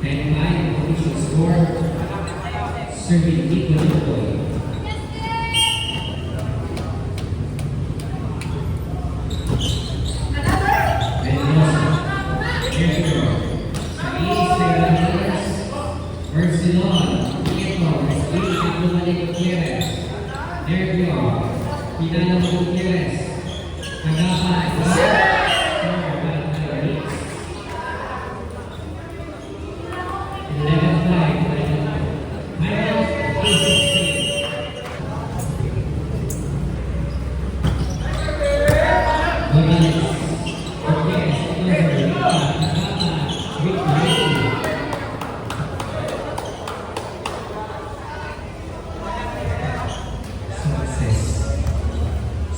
And I score. Serving Nico Lipoy. Barcelona, Gutierrez. Nervio, Pinalo Gutierrez. Tagapan, 11-5.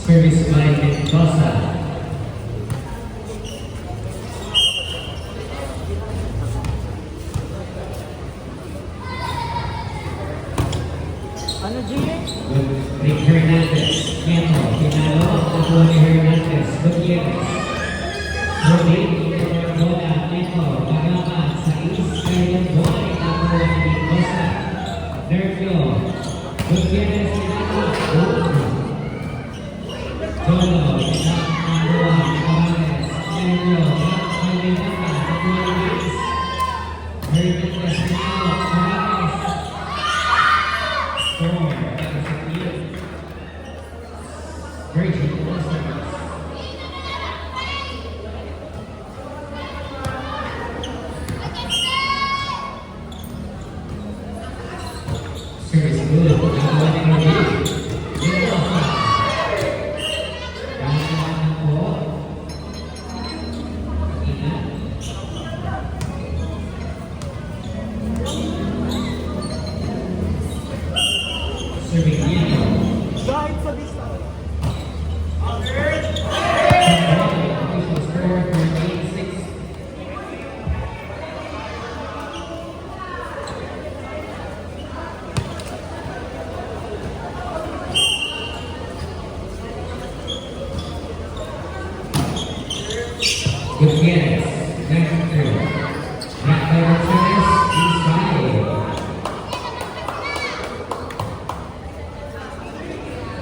Service by Mendoza. Ano, G? Rick Hernandez. Neto. Pinalo. Ako ni Hernandez. Gutierrez. Rodin. Bola. Neto. Pagaman. Sa East Island Boy. Ako ni Mendoza. Nervio. Gutierrez. Pinalo. Dolo, Nagua, Morales, Nervio, Alvejana, Morales, Hernandez, Pinalo, Morales. Score, Virgin Wilson. Service good, Nagua ni Rodin. Kahit sa bisa. Gutierrez, next through. Rafael Torres, inside.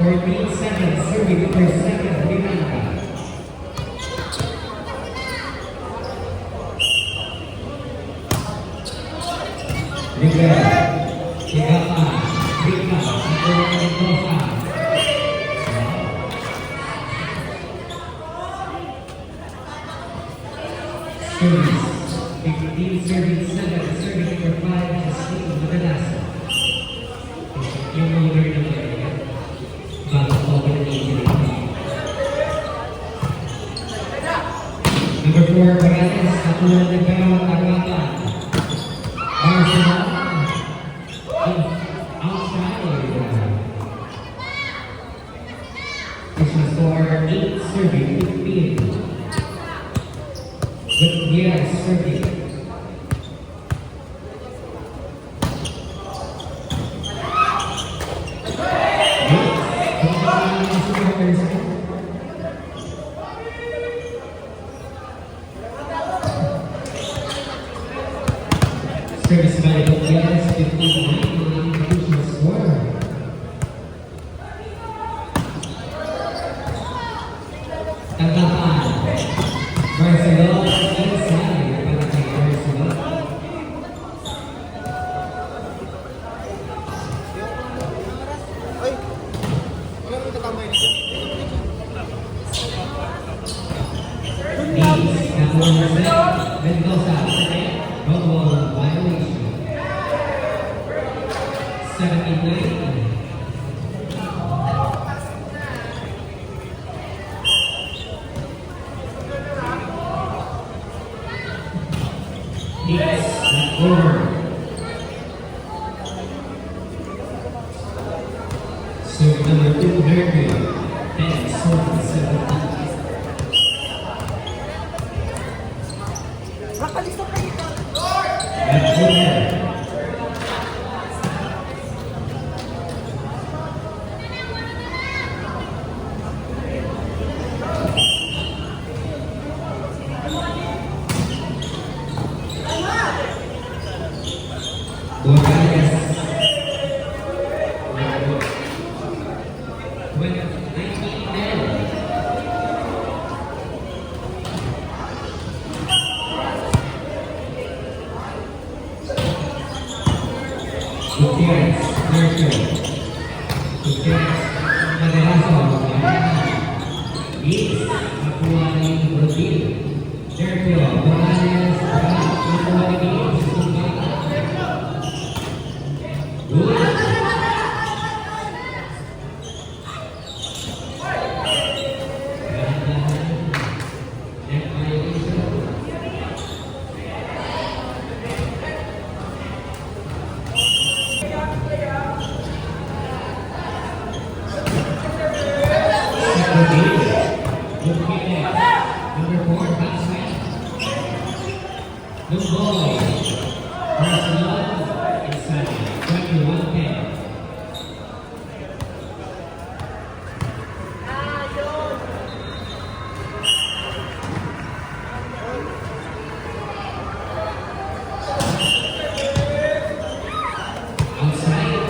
14 seconds, serving per second, rebound. Rivera, Higapa, Rika, Nicola Mendoza. Service, 15 serving 7, serving number 5, Justine Magalasa. Yung owner ng area, bago po ako nag-injury. Number 4, Morales, Katulad ng Pero, Tagapan. Arsenal, outside. This was for 8, serving 15. Yes, serving. Service by Gutierrez, 59, additional score. Tagapan, Barcelona, inside, para kay Barcelona. Ay! Wala mo katamay dito. Needs, Mendoza, road wall violation. 79. Needs, over. So number 2, Nervio, 10, 17. Nakalista pa ito. That's over. Morales. 19-10. Gutierrez, Nurture. Gutierrez, Maderazo. Yes, nakuha ni Rodil. Nurture, Morales, nakuha ni Gibbs. Good. Net violation. Number 4, batsman. Lumboy. Personal inside. 21-10. Outside.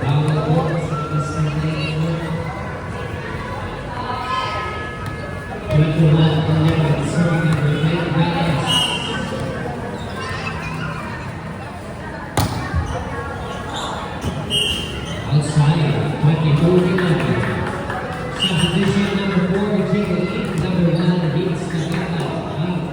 Bawal po sa Sunday. 21-11, serving number 5, Reyes. Outside, 24-11. Substitution number 4, to take the lead, number 1, Vince Nagata. Out.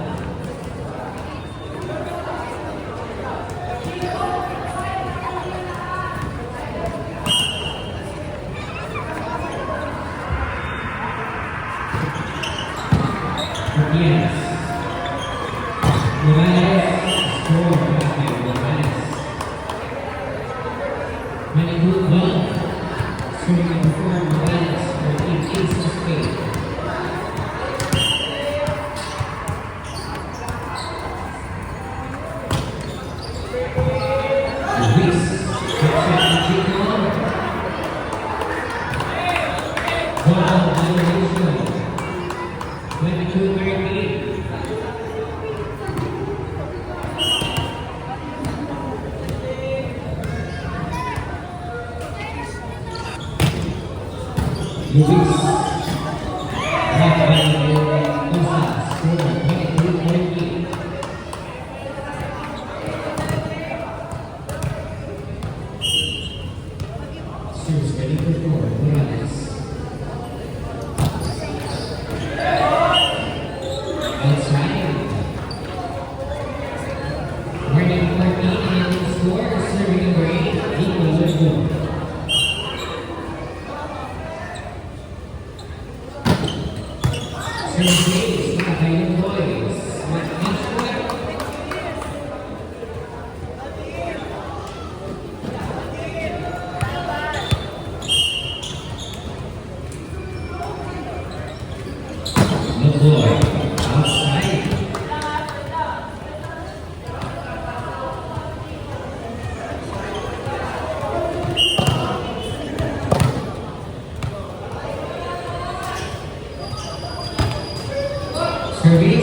Yes. Morales score by Morales. 22-12. Serving number 4, Morales for Team Ace of Spades. Luis, Chico. Ball violation. 22-13. Luis. Rafael Mendoza, score 22-14. Serves ready for 4, Morales. Outside. Warning 14 and score, serving number 8, Nico Lugo. Service 8, Rafael Boys. Match point. Lugo. Outside. Serving